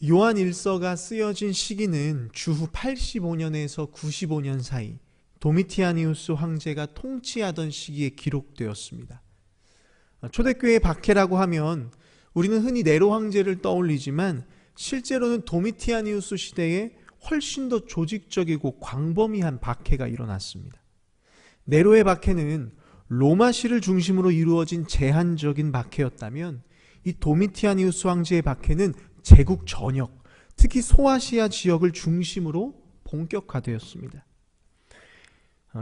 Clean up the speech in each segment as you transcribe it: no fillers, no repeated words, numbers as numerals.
요한 일서가 쓰여진 시기는 주후 85년에서 95년 사이 도미티아니우스 황제가 통치하던 시기에 기록되었습니다. 초대교회의 박해라고 하면 우리는 흔히 네로 황제를 떠올리지만 실제로는 도미티아니우스 시대에 훨씬 더 조직적이고 광범위한 박해가 일어났습니다. 네로의 박해는 로마시를 중심으로 이루어진 제한적인 박해였다면 이 도미티아니우스 황제의 박해는 제국 전역, 특히 소아시아 지역을 중심으로 본격화되었습니다.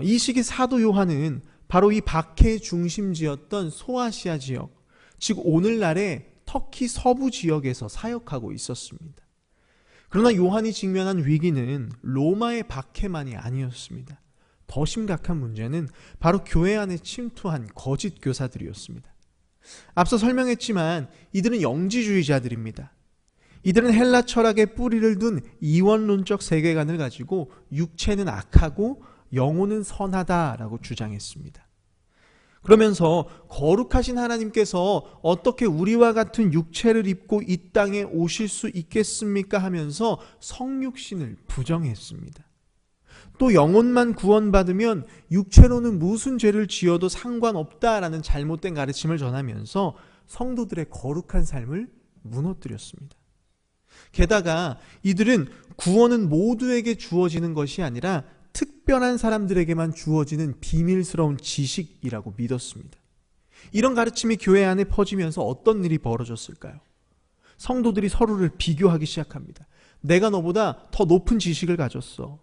이 시기 사도 요한은 바로 이 박해의 중심지였던 소아시아 지역, 즉 오늘날의 터키 서부 지역에서 사역하고 있었습니다. 그러나 요한이 직면한 위기는 로마의 박해만이 아니었습니다. 더 심각한 문제는 바로 교회 안에 침투한 거짓 교사들이었습니다. 앞서 설명했지만 이들은 영지주의자들입니다. 이들은 헬라 철학에 뿌리를 둔 이원론적 세계관을 가지고 육체는 악하고 영혼은 선하다라고 주장했습니다. 그러면서 거룩하신 하나님께서 어떻게 우리와 같은 육체를 입고 이 땅에 오실 수 있겠습니까 하면서 성육신을 부정했습니다. 또 영혼만 구원받으면 육체로는 무슨 죄를 지어도 상관없다라는 잘못된 가르침을 전하면서 성도들의 거룩한 삶을 무너뜨렸습니다. 게다가 이들은 구원은 모두에게 주어지는 것이 아니라 특별한 사람들에게만 주어지는 비밀스러운 지식이라고 믿었습니다. 이런 가르침이 교회 안에 퍼지면서 어떤 일이 벌어졌을까요? 성도들이 서로를 비교하기 시작합니다. 내가 너보다 더 높은 지식을 가졌어.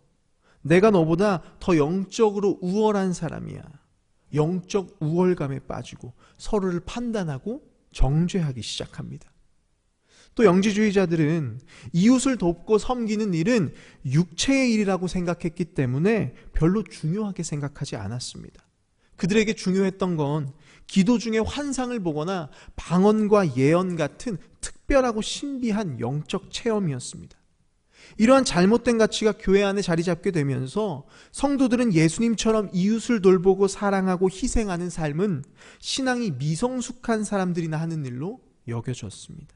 내가 너보다 더 영적으로 우월한 사람이야. 영적 우월감에 빠지고 서로를 판단하고 정죄하기 시작합니다. 또 영지주의자들은 이웃을 돕고 섬기는 일은 육체의 일이라고 생각했기 때문에 별로 중요하게 생각하지 않았습니다. 그들에게 중요했던 건 기도 중에 환상을 보거나 방언과 예언 같은 특별하고 신비한 영적 체험이었습니다. 이러한 잘못된 가치가 교회 안에 자리 잡게 되면서 성도들은 예수님처럼 이웃을 돌보고 사랑하고 희생하는 삶은 신앙이 미성숙한 사람들이나 하는 일로 여겨졌습니다.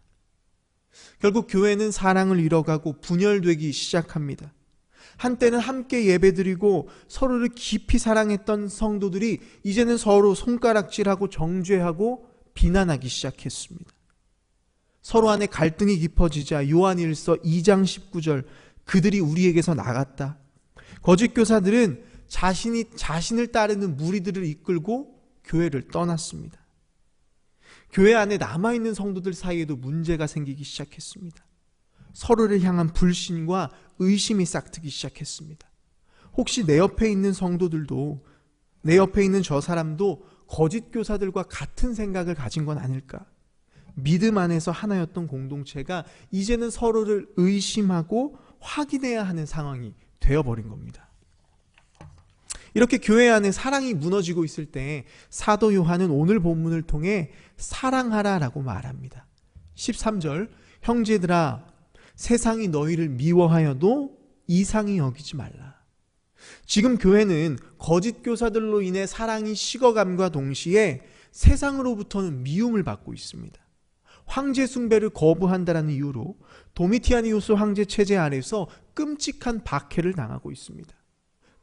결국 교회는 사랑을 잃어가고 분열되기 시작합니다. 한때는 함께 예배드리고 서로를 깊이 사랑했던 성도들이 이제는 서로 손가락질하고 정죄하고 비난하기 시작했습니다. 서로 안에 갈등이 깊어지자 요한일서 2장 19절 그들이 우리에게서 나갔다. 거짓 교사들은 자신을 따르는 무리들을 이끌고 교회를 떠났습니다. 교회 안에 남아있는 성도들 사이에도 문제가 생기기 시작했습니다. 서로를 향한 불신과 의심이 싹트기 시작했습니다. 혹시 내 옆에 있는 성도들도, 내 옆에 있는 저 사람도 거짓 교사들과 같은 생각을 가진 건 아닐까? 믿음 안에서 하나였던 공동체가 이제는 서로를 의심하고 확인해야 하는 상황이 되어버린 겁니다. 이렇게 교회 안에 사랑이 무너지고 있을 때 사도 요한은 오늘 본문을 통해 사랑하라라고 말합니다. 13절 형제들아 세상이 너희를 미워하여도 이상히 여기지 말라. 지금 교회는 거짓 교사들로 인해 사랑이 식어감과 동시에 세상으로부터는 미움을 받고 있습니다. 황제 숭배를 거부한다는 이유로 도미티아니우스 황제 체제 아래서 끔찍한 박해를 당하고 있습니다.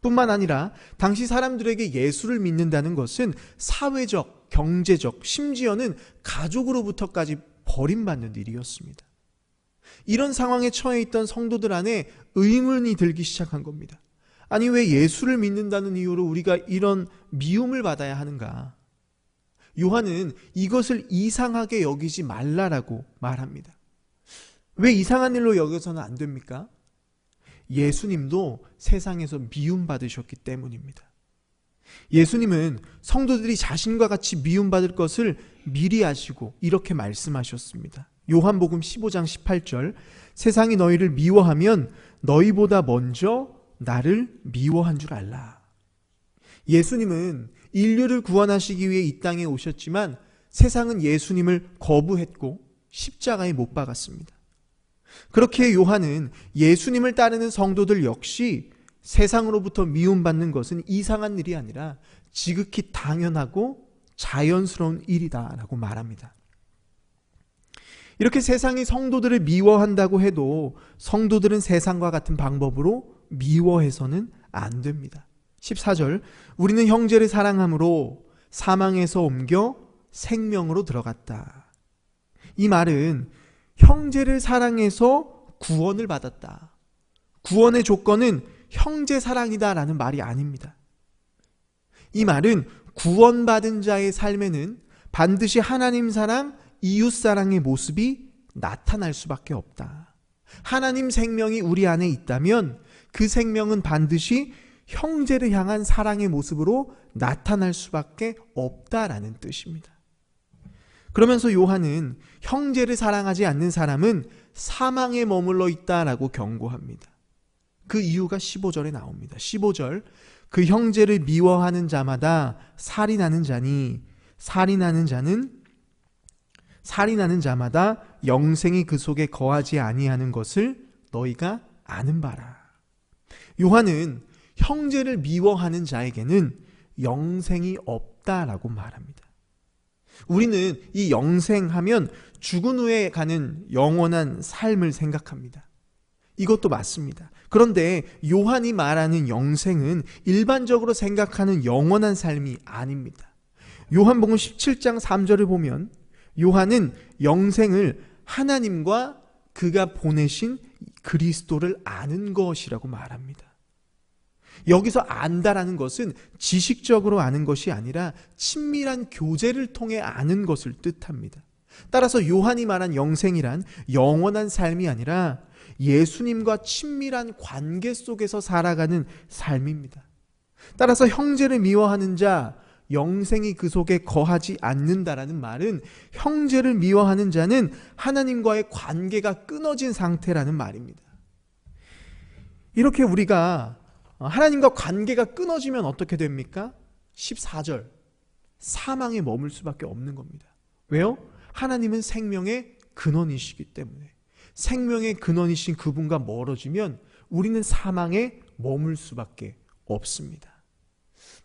뿐만 아니라 당시 사람들에게 예수를 믿는다는 것은 사회적, 경제적, 심지어는 가족으로부터까지 버림받는 일이었습니다. 이런 상황에 처해 있던 성도들 안에 의문이 들기 시작한 겁니다. 아니 왜 예수를 믿는다는 이유로 우리가 이런 미움을 받아야 하는가? 요한은 이것을 이상하게 여기지 말라라고 말합니다. 왜 이상한 일로 여겨서는 안 됩니까? 예수님도 세상에서 미움받으셨기 때문입니다. 예수님은 성도들이 자신과 같이 미움받을 것을 미리 아시고 이렇게 말씀하셨습니다. 요한복음 15장 18절 세상이 너희를 미워하면 너희보다 먼저 나를 미워한 줄 알라. 예수님은 인류를 구원하시기 위해 이 땅에 오셨지만 세상은 예수님을 거부했고 십자가에 못 박았습니다. 그렇게 요한은 예수님을 따르는 성도들 역시 세상으로부터 미움받는 것은 이상한 일이 아니라 지극히 당연하고 자연스러운 일이다라고 말합니다. 이렇게 세상이 성도들을 미워한다고 해도 성도들은 세상과 같은 방법으로 미워해서는 안 됩니다. 14절, 우리는 형제를 사랑함으로 사망에서 옮겨 생명으로 들어갔다. 이 말은 형제를 사랑해서 구원을 받았다. 구원의 조건은 형제 사랑이다라는 말이 아닙니다. 이 말은 구원받은 자의 삶에는 반드시 하나님 사랑, 이웃 사랑의 모습이 나타날 수밖에 없다. 하나님 생명이 우리 안에 있다면 그 생명은 반드시 형제를 향한 사랑의 모습으로 나타날 수밖에 없다라는 뜻입니다. 그러면서 요한은 형제를 사랑하지 않는 사람은 사망에 머물러 있다라고 경고합니다. 그 이유가 15절에 나옵니다. 15절, 그 형제를 미워하는 자마다 살인하는 자니 살인하는 자마다 영생이 그 속에 거하지 아니하는 것을 너희가 아는 바라. 요한은 형제를 미워하는 자에게는 영생이 없다라고 말합니다. 우리는 이 영생하면 죽은 후에 가는 영원한 삶을 생각합니다. 이것도 맞습니다. 그런데 요한이 말하는 영생은 일반적으로 생각하는 영원한 삶이 아닙니다. 요한복음 17장 3절을 보면 요한은 영생을 하나님과 그가 보내신 그리스도를 아는 것이라고 말합니다. 여기서 안다라는 것은 지식적으로 아는 것이 아니라 친밀한 교제를 통해 아는 것을 뜻합니다. 따라서 요한이 말한 영생이란 영원한 삶이 아니라 예수님과 친밀한 관계 속에서 살아가는 삶입니다. 따라서 형제를 미워하는 자, 영생이 그 속에 거하지 않는다라는 말은 형제를 미워하는 자는 하나님과의 관계가 끊어진 상태라는 말입니다. 이렇게 우리가 하나님과 관계가 끊어지면 어떻게 됩니까? 14절, 사망에 머물 수밖에 없는 겁니다. 왜요? 하나님은 생명의 근원이시기 때문에. 생명의 근원이신 그분과 멀어지면 우리는 사망에 머물 수밖에 없습니다.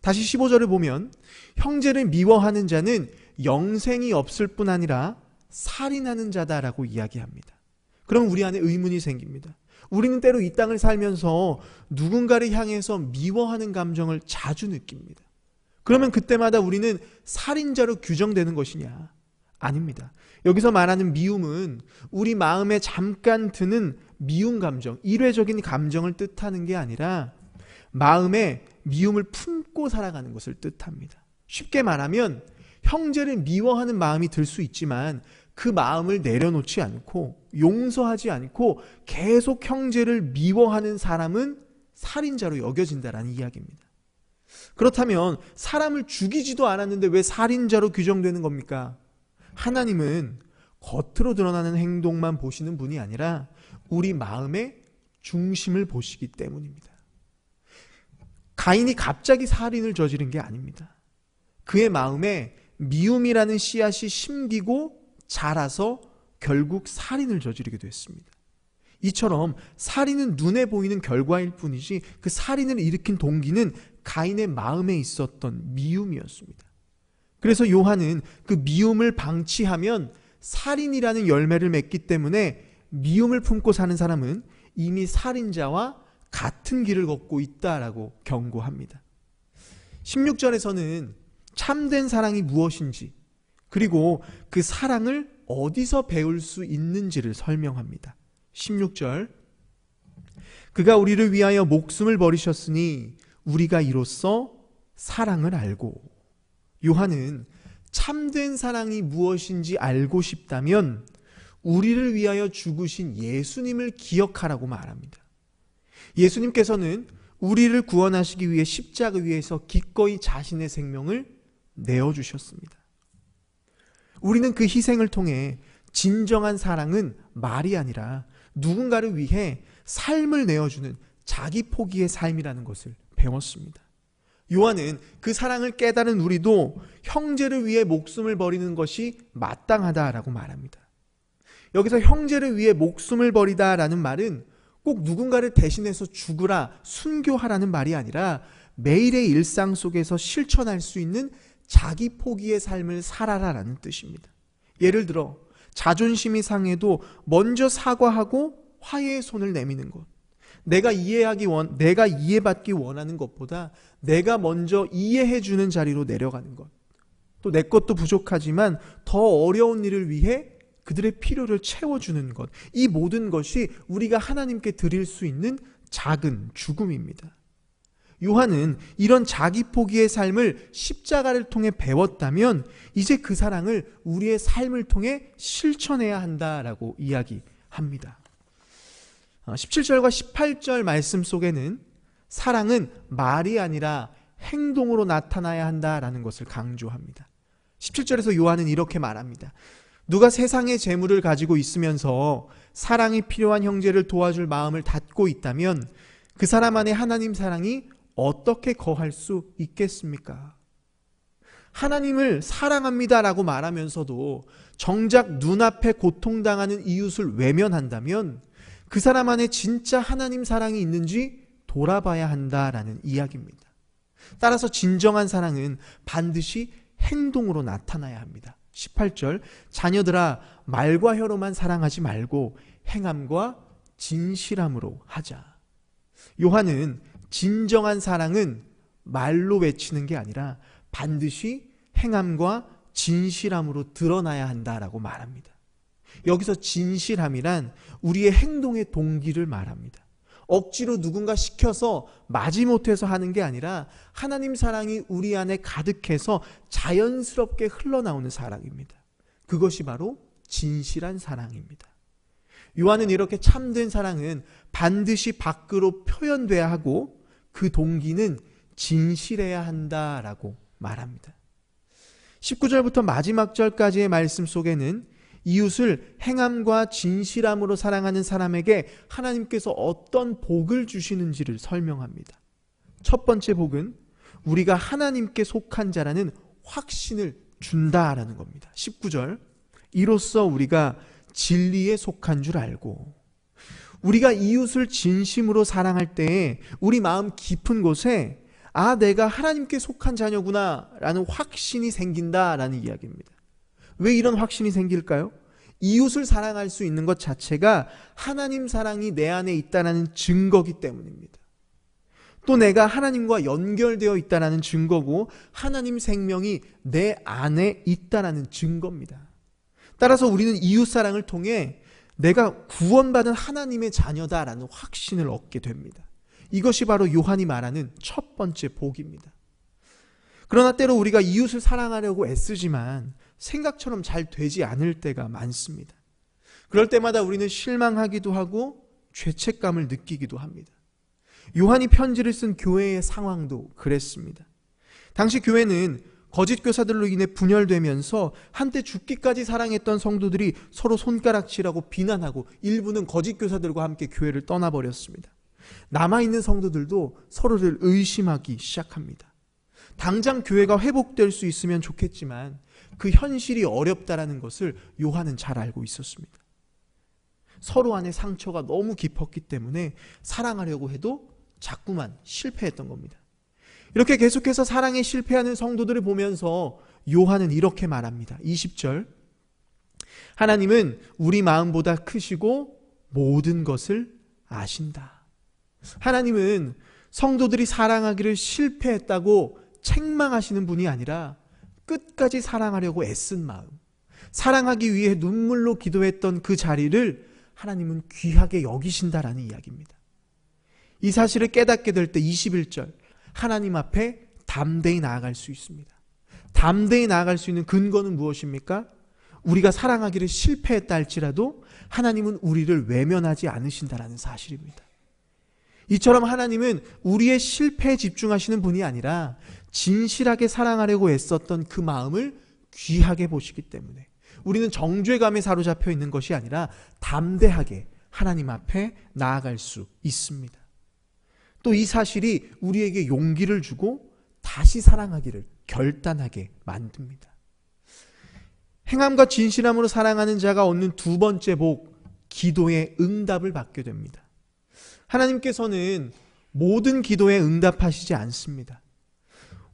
다시 15절을 보면 형제를 미워하는 자는 영생이 없을 뿐 아니라 살인하는 자다라고 이야기합니다. 그럼 우리 안에 의문이 생깁니다. 우리는 때로 이 땅을 살면서 누군가를 향해서 미워하는 감정을 자주 느낍니다. 그러면 그때마다 우리는 살인자로 규정되는 것이냐? 아닙니다. 여기서 말하는 미움은 우리 마음에 잠깐 드는 미움 감정, 일회적인 감정을 뜻하는 게 아니라 마음에 미움을 품고 살아가는 것을 뜻합니다. 쉽게 말하면 형제를 미워하는 마음이 들 수 있지만 그 마음을 내려놓지 않고 용서하지 않고 계속 형제를 미워하는 사람은 살인자로 여겨진다라는 이야기입니다. 그렇다면 사람을 죽이지도 않았는데 왜 살인자로 규정되는 겁니까? 하나님은 겉으로 드러나는 행동만 보시는 분이 아니라 우리 마음의 중심을 보시기 때문입니다. 가인이 갑자기 살인을 저지른 게 아닙니다. 그의 마음에 미움이라는 씨앗이 심기고 자라서 결국 살인을 저지르게 됐습니다. 이처럼 살인은 눈에 보이는 결과일 뿐이지 그 살인을 일으킨 동기는 가인의 마음에 있었던 미움이었습니다. 그래서 요한은 그 미움을 방치하면 살인이라는 열매를 맺기 때문에 미움을 품고 사는 사람은 이미 살인자와 같은 길을 걷고 있다라고 경고합니다. 16절에서는 참된 사랑이 무엇인지 그리고 그 사랑을 어디서 배울 수 있는지를 설명합니다. 16절, 그가 우리를 위하여 목숨을 버리셨으니 우리가 이로써 사랑을 알고. 요한은 참된 사랑이 무엇인지 알고 싶다면 우리를 위하여 죽으신 예수님을 기억하라고 말합니다. 예수님께서는 우리를 구원하시기 위해 십자가 위에서 기꺼이 자신의 생명을 내어주셨습니다. 우리는 그 희생을 통해 진정한 사랑은 말이 아니라 누군가를 위해 삶을 내어주는 자기 포기의 삶이라는 것을 배웠습니다. 요한은 그 사랑을 깨달은 우리도 형제를 위해 목숨을 버리는 것이 마땅하다라고 말합니다. 여기서 형제를 위해 목숨을 버리다라는 말은 꼭 누군가를 대신해서 죽으라, 순교하라는 말이 아니라 매일의 일상 속에서 실천할 수 있는 자기 포기의 삶을 살아라라는 뜻입니다. 예를 들어 자존심이 상해도 먼저 사과하고 화해의 손을 내미는 것. 내가 이해받기 원하는 것보다 내가 먼저 이해해주는 자리로 내려가는 것. 또 내 것도 부족하지만 더 어려운 일을 위해 그들의 필요를 채워주는 것. 이 모든 것이 우리가 하나님께 드릴 수 있는 작은 죽음입니다. 요한은 이런 자기 포기의 삶을 십자가를 통해 배웠다면 이제 그 사랑을 우리의 삶을 통해 실천해야 한다라고 이야기합니다. 17절과 18절 말씀 속에는 사랑은 말이 아니라 행동으로 나타나야 한다라는 것을 강조합니다. 17절에서 요한은 이렇게 말합니다. 누가 세상의 재물을 가지고 있으면서 사랑이 필요한 형제를 도와줄 마음을 닫고 있다면 그 사람 안에 하나님 사랑이 어떻게 거할 수 있겠습니까? 하나님을 사랑합니다라고 말하면서도 정작 눈앞에 고통당하는 이웃을 외면한다면 그 사람 안에 진짜 하나님 사랑이 있는지 돌아봐야 한다라는 이야기입니다. 따라서 진정한 사랑은 반드시 행동으로 나타나야 합니다. 18절, 자녀들아 말과 혀로만 사랑하지 말고 행함과 진실함으로 하자. 요한은 진정한 사랑은 말로 외치는 게 아니라 반드시 행함과 진실함으로 드러나야 한다라고 말합니다. 여기서 진실함이란 우리의 행동의 동기를 말합니다. 억지로 누군가 시켜서 마지못해서 하는 게 아니라 하나님 사랑이 우리 안에 가득해서 자연스럽게 흘러나오는 사랑입니다. 그것이 바로 진실한 사랑입니다. 요한은 이렇게 참된 사랑은 반드시 밖으로 표현돼야 하고 그 동기는 진실해야 한다라고 말합니다. 19절부터 마지막 절까지의 말씀 속에는 이웃을 행함과 진실함으로 사랑하는 사람에게 하나님께서 어떤 복을 주시는지를 설명합니다. 첫 번째 복은 우리가 하나님께 속한 자라는 확신을 준다라는 겁니다. 19절, 이로써 우리가 진리에 속한 줄 알고, 우리가 이웃을 진심으로 사랑할 때에 우리 마음 깊은 곳에 내가 하나님께 속한 자녀구나 라는 확신이 생긴다라는 이야기입니다. 왜 이런 확신이 생길까요? 이웃을 사랑할 수 있는 것 자체가 하나님 사랑이 내 안에 있다는 증거이기 때문입니다. 또 내가 하나님과 연결되어 있다는 증거고 하나님 생명이 내 안에 있다는 증거입니다. 따라서 우리는 이웃 사랑을 통해 내가 구원받은 하나님의 자녀다라는 확신을 얻게 됩니다. 이것이 바로 요한이 말하는 첫 번째 복입니다. 그러나 때로 우리가 이웃을 사랑하려고 애쓰지만 생각처럼 잘 되지 않을 때가 많습니다. 그럴 때마다 우리는 실망하기도 하고 죄책감을 느끼기도 합니다. 요한이 편지를 쓴 교회의 상황도 그랬습니다. 당시 교회는 거짓 교사들로 인해 분열되면서 한때 죽기까지 사랑했던 성도들이 서로 손가락질하고 비난하고 일부는 거짓 교사들과 함께 교회를 떠나버렸습니다. 남아있는 성도들도 서로를 의심하기 시작합니다. 당장 교회가 회복될 수 있으면 좋겠지만 그 현실이 어렵다라는 것을 요한은 잘 알고 있었습니다. 서로 안에 상처가 너무 깊었기 때문에 사랑하려고 해도 자꾸만 실패했던 겁니다. 이렇게 계속해서 사랑에 실패하는 성도들을 보면서 요한은 이렇게 말합니다. 20절, 하나님은 우리 마음보다 크시고 모든 것을 아신다. 하나님은 성도들이 사랑하기를 실패했다고 책망하시는 분이 아니라 끝까지 사랑하려고 애쓴 마음, 사랑하기 위해 눈물로 기도했던 그 자리를 하나님은 귀하게 여기신다라는 이야기입니다. 이 사실을 깨닫게 될 때 21절, 하나님 앞에 담대히 나아갈 수 있습니다. 담대히 나아갈 수 있는 근거는 무엇입니까? 우리가 사랑하기를 실패했다 할지라도 하나님은 우리를 외면하지 않으신다라는 사실입니다. 이처럼 하나님은 우리의 실패에 집중하시는 분이 아니라 진실하게 사랑하려고 애썼던 그 마음을 귀하게 보시기 때문에 우리는 정죄감에 사로잡혀 있는 것이 아니라 담대하게 하나님 앞에 나아갈 수 있습니다. 또 이 사실이 우리에게 용기를 주고 다시 사랑하기를 결단하게 만듭니다. 행함과 진실함으로 사랑하는 자가 얻는 두 번째 복, 기도의 응답을 받게 됩니다. 하나님께서는 모든 기도에 응답하시지 않습니다.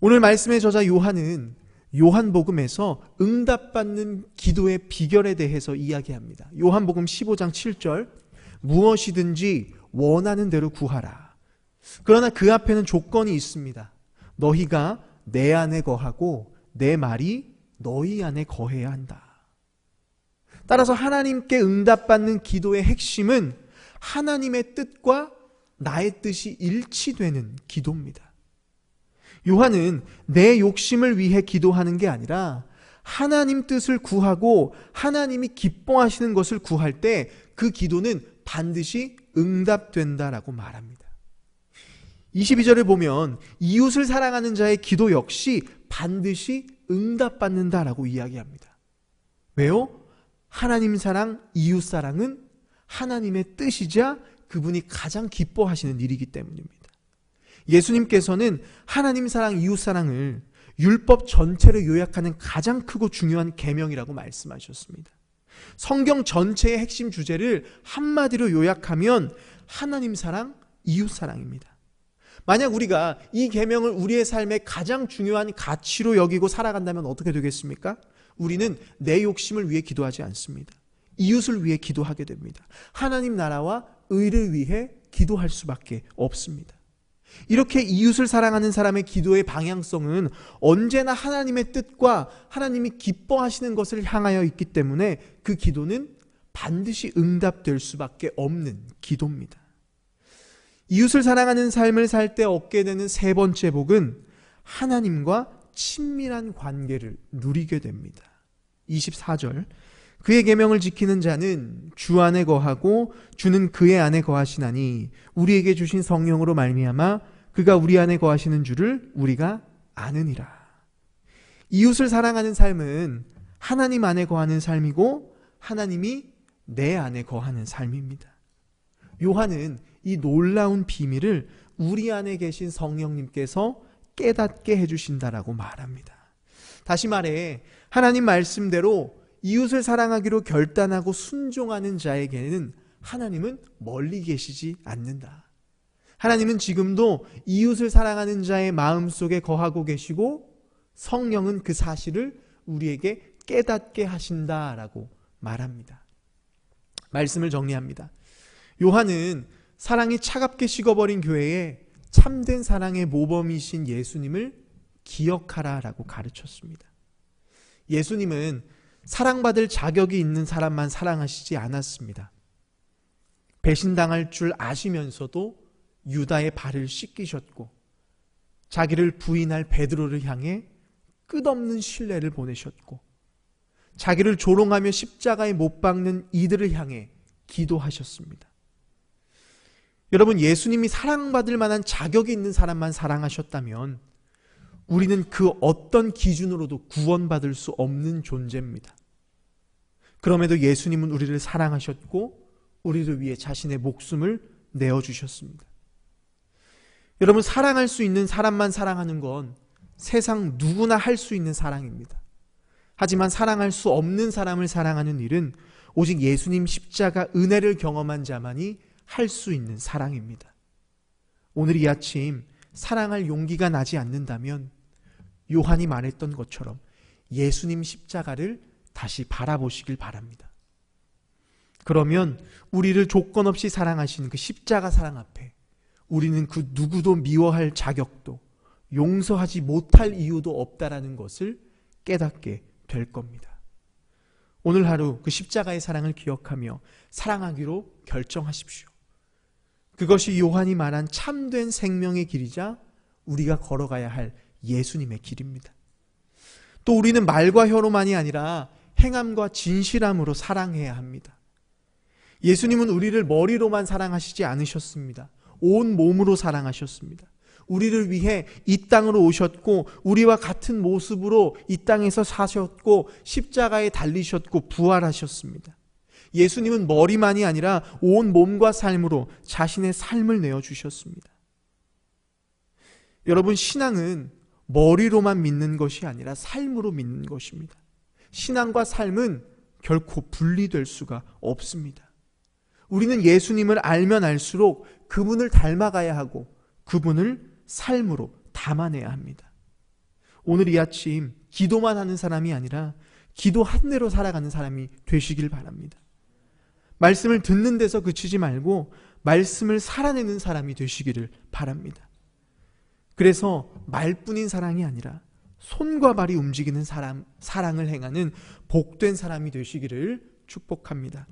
오늘 말씀의 저자 요한은 요한복음에서 응답받는 기도의 비결에 대해서 이야기합니다. 요한복음 15장 7절, 무엇이든지 원하는 대로 구하라. 그러나 그 앞에는 조건이 있습니다. 너희가 내 안에 거하고 내 말이 너희 안에 거해야 한다. 따라서 하나님께 응답받는 기도의 핵심은 하나님의 뜻과 나의 뜻이 일치되는 기도입니다. 요한은 내 욕심을 위해 기도하는 게 아니라 하나님 뜻을 구하고 하나님이 기뻐하시는 것을 구할 때 그 기도는 반드시 응답된다라고 말합니다. 22절을 보면 이웃을 사랑하는 자의 기도 역시 반드시 응답받는다라고 이야기합니다. 왜요? 하나님 사랑, 이웃 사랑은 하나님의 뜻이자 그분이 가장 기뻐하시는 일이기 때문입니다. 예수님께서는 하나님 사랑, 이웃 사랑을 율법 전체를 요약하는 가장 크고 중요한 계명이라고 말씀하셨습니다. 성경 전체의 핵심 주제를 한마디로 요약하면 하나님 사랑, 이웃 사랑입니다. 만약 우리가 이 계명을 우리의 삶의 가장 중요한 가치로 여기고 살아간다면 어떻게 되겠습니까? 우리는 내 욕심을 위해 기도하지 않습니다. 이웃을 위해 기도하게 됩니다. 하나님 나라와 의를 위해 기도할 수밖에 없습니다. 이렇게 이웃을 사랑하는 사람의 기도의 방향성은 언제나 하나님의 뜻과 하나님이 기뻐하시는 것을 향하여 있기 때문에 그 기도는 반드시 응답될 수밖에 없는 기도입니다. 이웃을 사랑하는 삶을 살 때 얻게 되는 세 번째 복은 하나님과 친밀한 관계를 누리게 됩니다. 24절, 그의 계명을 지키는 자는 주 안에 거하고 주는 그의 안에 거하시나니 우리에게 주신 성령으로 말미암아 그가 우리 안에 거하시는 줄을 우리가 아느니라. 이웃을 사랑하는 삶은 하나님 안에 거하는 삶이고 하나님이 내 안에 거하는 삶입니다. 요한은 이 놀라운 비밀을 우리 안에 계신 성령님께서 깨닫게 해주신다라고 말합니다. 다시 말해 하나님 말씀대로 이웃을 사랑하기로 결단하고 순종하는 자에게는 하나님은 멀리 계시지 않는다. 하나님은 지금도 이웃을 사랑하는 자의 마음속에 거하고 계시고 성령은 그 사실을 우리에게 깨닫게 하신다라고 말합니다. 말씀을 정리합니다. 요한은 사랑이 차갑게 식어버린 교회에 참된 사랑의 모범이신 예수님을 기억하라라고 가르쳤습니다. 예수님은 사랑받을 자격이 있는 사람만 사랑하시지 않았습니다. 배신당할 줄 아시면서도 유다의 발을 씻기셨고 자기를 부인할 베드로를 향해 끝없는 신뢰를 보내셨고 자기를 조롱하며 십자가에 못 박는 이들을 향해 기도하셨습니다. 여러분, 예수님이 사랑받을 만한 자격이 있는 사람만 사랑하셨다면 우리는 그 어떤 기준으로도 구원받을 수 없는 존재입니다. 그럼에도 예수님은 우리를 사랑하셨고 우리를 위해 자신의 목숨을 내어주셨습니다. 여러분, 사랑할 수 있는 사람만 사랑하는 건 세상 누구나 할 수 있는 사랑입니다. 하지만 사랑할 수 없는 사람을 사랑하는 일은 오직 예수님 십자가 은혜를 경험한 자만이 할 수 있는 사랑입니다. 오늘 이 아침 사랑할 용기가 나지 않는다면 요한이 말했던 것처럼 예수님 십자가를 다시 바라보시길 바랍니다. 그러면 우리를 조건 없이 사랑하시는 그 십자가 사랑 앞에 우리는 그 누구도 미워할 자격도 용서하지 못할 이유도 없다라는 것을 깨닫게 될 겁니다. 오늘 하루 그 십자가의 사랑을 기억하며 사랑하기로 결정하십시오. 그것이 요한이 말한 참된 생명의 길이자 우리가 걸어가야 할 예수님의 길입니다. 또 우리는 말과 혀로만이 아니라 행함과 진실함으로 사랑해야 합니다. 예수님은 우리를 머리로만 사랑하시지 않으셨습니다. 온 몸으로 사랑하셨습니다. 우리를 위해 이 땅으로 오셨고 우리와 같은 모습으로 이 땅에서 사셨고 십자가에 달리셨고 부활하셨습니다. 예수님은 머리만이 아니라 온 몸과 삶으로 자신의 삶을 내어주셨습니다. 여러분, 신앙은 머리로만 믿는 것이 아니라 삶으로 믿는 것입니다. 신앙과 삶은 결코 분리될 수가 없습니다. 우리는 예수님을 알면 알수록 그분을 닮아가야 하고 그분을 삶으로 담아내야 합니다. 오늘 이 아침 기도만 하는 사람이 아니라 기도한 대로 살아가는 사람이 되시길 바랍니다. 말씀을 듣는 데서 그치지 말고 말씀을 살아내는 사람이 되시기를 바랍니다. 그래서 말뿐인 사랑이 아니라 손과 발이 움직이는 사랑을 행하는 복된 사람이 되시기를 축복합니다.